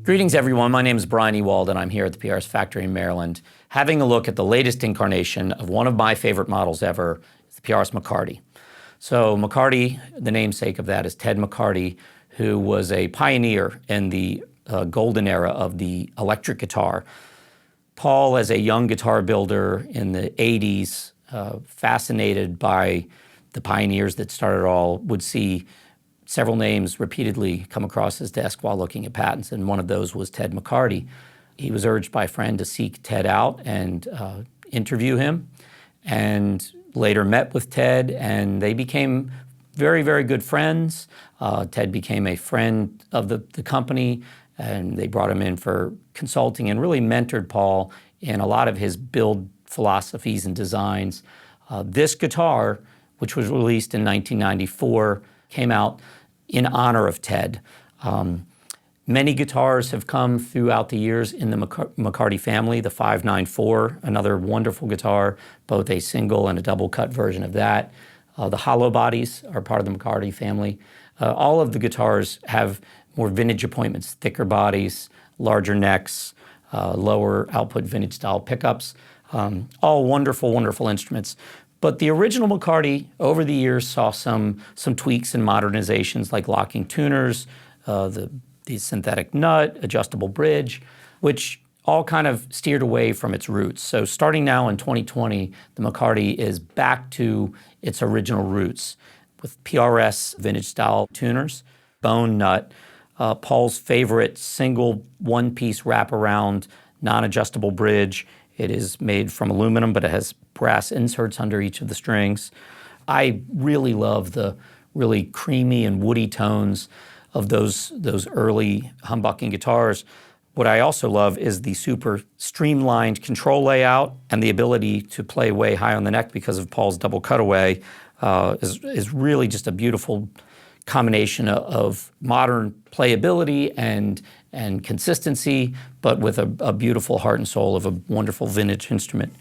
Greetings, everyone. My name is Brian Ewald, and I'm here at the PRS factory in Maryland, having a look at the latest incarnation of one of my favorite models ever, the PRS McCarty. So McCarty, the namesake of that is Ted McCarty, who was a pioneer in the golden era of the electric guitar. Paul, as a young guitar builder in the 80s, fascinated by the pioneers that started it all, would see several names repeatedly come across his desk while looking at patents, and one of those was Ted McCarty. He was urged by a friend to seek Ted out and interview him, and later met with Ted, and they became very, very good friends. Ted became a friend of the company, and they brought him in for consulting and really mentored Paul in a lot of his build philosophies and designs. This guitar, which was released in 1994, came out in honor of Ted. Many guitars have come throughout the years in the McCarty family. The 594, another wonderful guitar, both a single and a double cut version of that. The hollow bodies are part of the McCarty family. All of the guitars have more vintage appointments, thicker bodies, larger necks, lower output vintage style pickups. All wonderful, wonderful instruments. But the original McCarty, over the years, saw some tweaks and modernizations like locking tuners, the synthetic nut, adjustable bridge, which all kind of steered away from its roots. So starting now in 2020, the McCarty is back to its original roots with PRS vintage style tuners, bone nut, Paul's favorite single one-piece wraparound non-adjustable bridge. It is made from aluminum, but it has brass inserts under each of the strings. I really love the really creamy and woody tones of those early humbucking guitars. What I also love is the super streamlined control layout, and the ability to play way high on the neck because of Paul's double cutaway is really just a beautiful combination of modern playability and consistency, but with a beautiful heart and soul of a wonderful vintage instrument.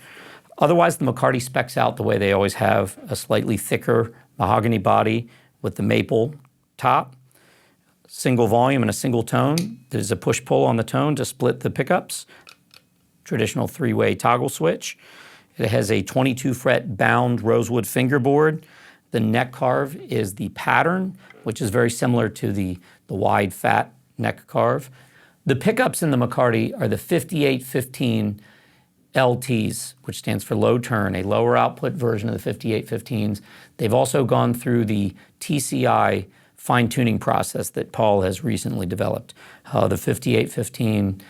Otherwise, the McCarty specs out the way they always have: a slightly thicker mahogany body with the maple top, single volume and a single tone. There's a push-pull on the tone to split the pickups, traditional three-way toggle switch. It has a 22-fret bound rosewood fingerboard. The neck carve is the pattern, which is very similar to the wide, fat neck carve. The pickups in the McCarty are the 5815 LTs, which stands for low turn, a lower output version of the 5815s. They've also gone through the TCI fine-tuning process that Paul has recently developed. The 5815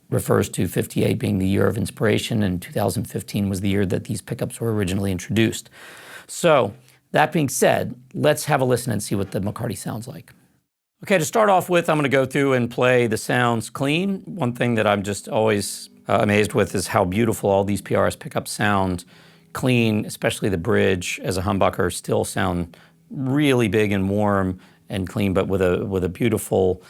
refers to 58 being the year of inspiration, and 2015 was the year that these pickups were originally introduced. So, that being said, let's have a listen and see what the McCarty sounds like. Okay, to start off with, I'm going to go through and play the sounds clean. One thing that I'm just always amazed with is how beautiful all these PRS pickups sound clean, especially the bridge as a humbucker still sound really big and warm and clean, but with a beautiful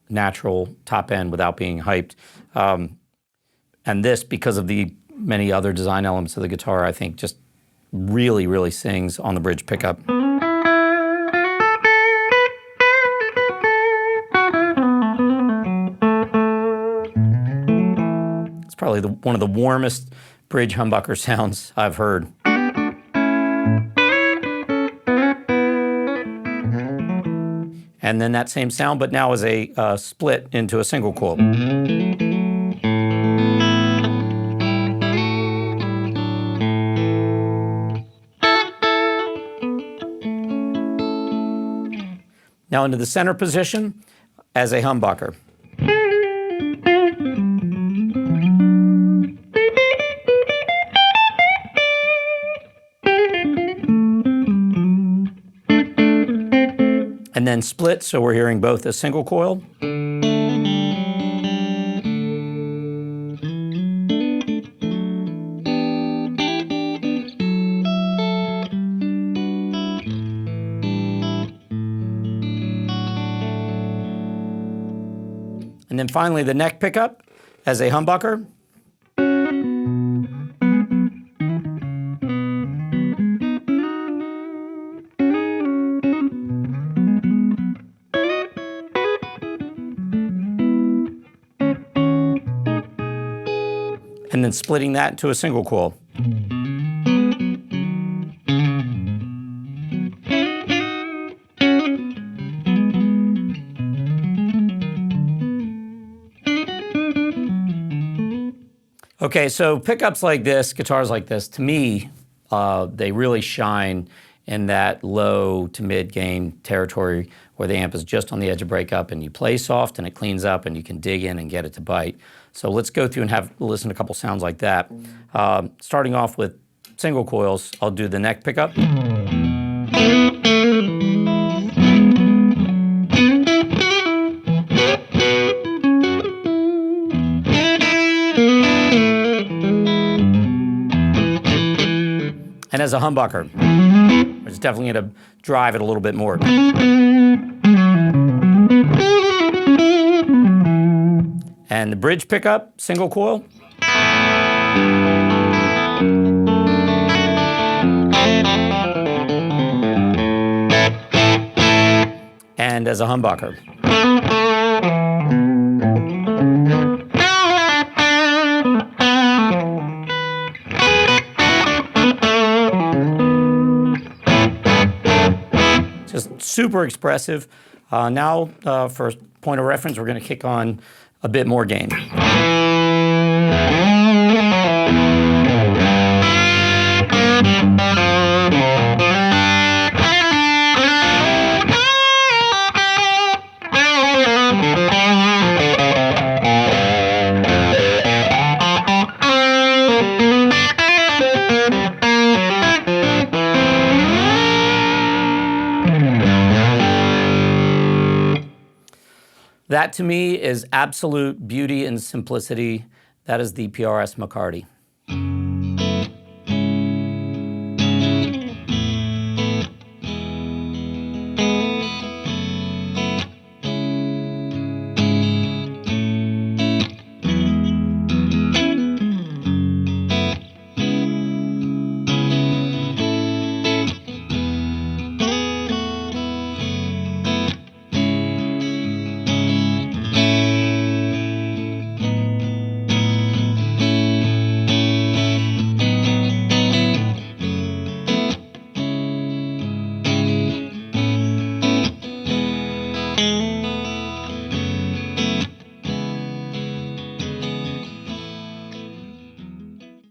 natural top end without being hyped. And this, because of the many other design elements of the guitar, I think just really, really sings on the bridge pickup. It's probably one of the warmest bridge humbucker sounds I've heard. And then that same sound, but now as a split into a single coil. Now into the center position as a humbucker. And then split, so we're hearing both a single coil. And then finally the neck pickup as a humbucker. and then splitting that into a single coil. Okay, so pickups like this, guitars like this, to me, they really shine in that low to mid gain territory where the amp is just on the edge of breakup and you play soft and it cleans up and you can dig in and get it to bite. So let's go through and listen to a couple sounds like that. Starting off with single coils, I'll do the neck pickup. And as a humbucker, it's definitely going to drive it a little bit more. And the bridge pickup, single coil. And as a humbucker. Just super expressive. Now, for point of reference, we're going to kick on a bit more gain. That to me is absolute beauty and simplicity. That is the PRS McCarty.